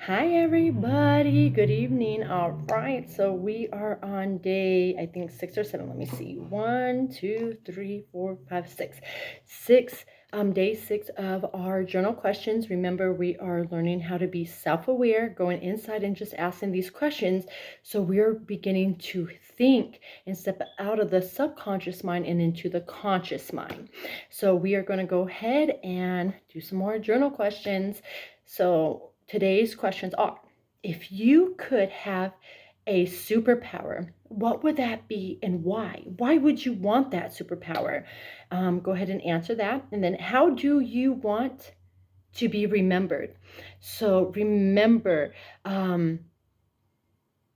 Hi, everybody. Good evening. All right. So we are on day, I think, 6 or 7. Let me see. One, two, three, four, five, six. Day 6 of our journal questions. Remember, we are learning how to be self-aware, going inside and just asking these questions. So we're beginning to think and step out of the subconscious mind and into the conscious mind. So we are going to go ahead and do some more journal questions. So today's questions are, if you could have a superpower, what would that be and why? Why would you want that superpower? Go ahead and answer that. And then, how do you want to be remembered? So remember,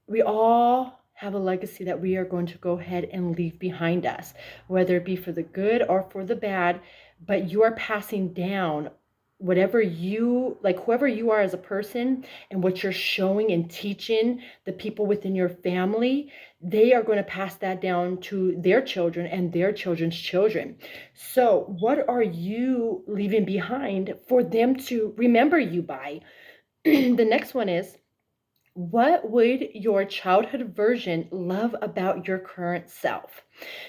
we all have a legacy that we are going to go ahead and leave behind us, whether it be for the good or for the bad, but you are passing down whatever you like, whoever you are as a person, and what you're showing and teaching the people within your family. They are going to pass that down to their children and their children's children. So what are you leaving behind for them to remember you by? The next one is, what would your childhood version love about your current self?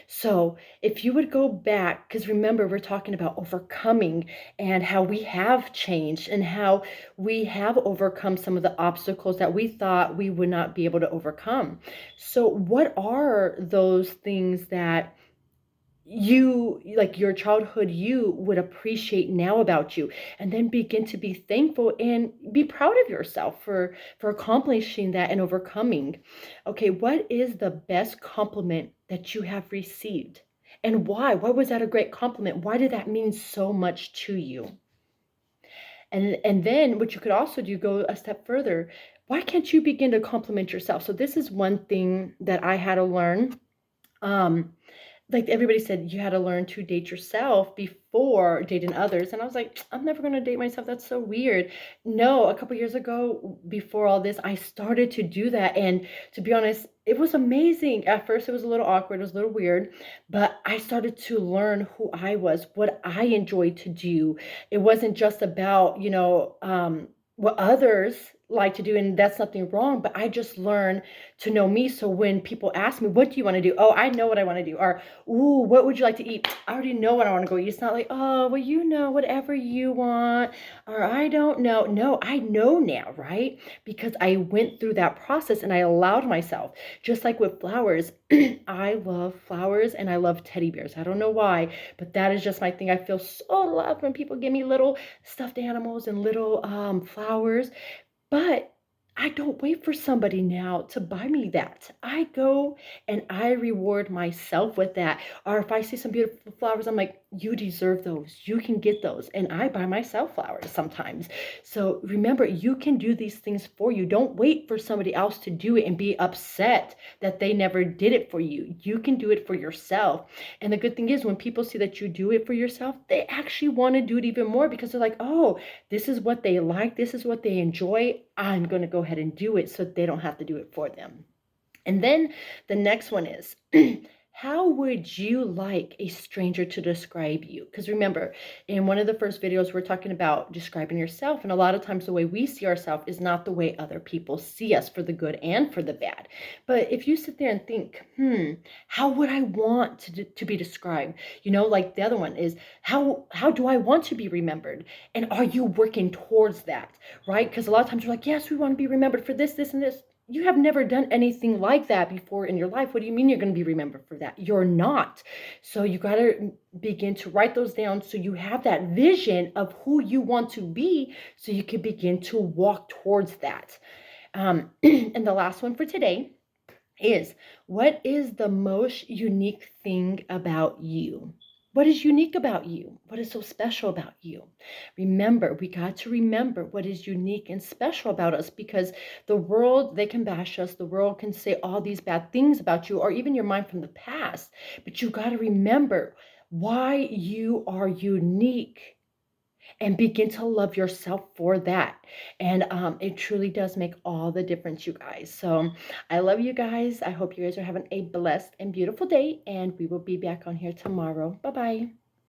So, if you would go back, because remember, we're talking about overcoming and how we have changed and how we have overcome some of the obstacles that we thought we would not be able to overcome. So, what are those things that you, like your childhood you, would appreciate now about you, and then begin to be thankful and be proud of yourself for accomplishing that and overcoming? Okay, what is the best compliment that you have received, and why was that a great compliment? Why did that mean so much to you? And then what you could also do, go a step further. Why can't you begin to compliment yourself? So this is one thing that I had to learn. um like everybody said, you had to learn to date yourself before dating others. And I was like, I'm never going to date myself. That's so weird. No, a couple years ago, before all this, I started to do that. And to be honest, it was amazing. At first, it was a little awkward, it was a little weird, but I started to learn who I was, what I enjoyed to do. It wasn't just about, what others like to do, and that's nothing wrong, but I just learned to know me. So when people ask me, what do you want to do? Oh, I know what I want to do. Or, ooh, what would you like to eat? I already know what I want to go eat. It's not like, oh, well, whatever you want, or I don't know. No, I know now, right? Because I went through that process and I allowed myself. Just like with flowers, I love flowers and I love teddy bears. I don't know why, but that is just my thing. I feel so loved when people give me little stuffed animals and little flowers. But I don't wait for somebody now to buy me that. I go and I reward myself with that. Or if I see some beautiful flowers, I'm like, you deserve those. You can get those. And I buy myself flowers sometimes. So remember, you can do these things for you. Don't wait for somebody else to do it and be upset that they never did it for you. You can do it for yourself. And the good thing is, when people see that you do it for yourself, they actually want to do it even more, because they're like, oh, this is what they like, this is what they enjoy. I'm going to go ahead and do it so they don't have to do it for them. And then the next one is, how would you like a stranger to describe you? Because remember, in one of the first videos, we're talking about describing yourself. And a lot of times the way we see ourselves is not the way other people see us, for the good and for the bad. But if you sit there and think, how would I want to be described? Like the other one is, how do I want to be remembered? And are you working towards that, right? Because a lot of times you're like, yes, we want to be remembered for this, this, and this. You have never done anything like that before in your life. What do you mean you're going to be remembered for that? You're not. So you got to begin to write those down, so you have that vision of who you want to be, so you can begin to walk towards that. And the last one for today is, what is the most unique thing about you? What is unique about you? What is so special about you? Remember, we got to remember what is unique and special about us, because the world, they can bash us. The world can say all these bad things about you, or even your mind from the past. But you got to remember why you are unique, and begin to love yourself for that. And it truly does make all the difference, you guys. So I love you guys. I hope you guys are having a blessed and beautiful day, and we will be back on here tomorrow. Bye bye.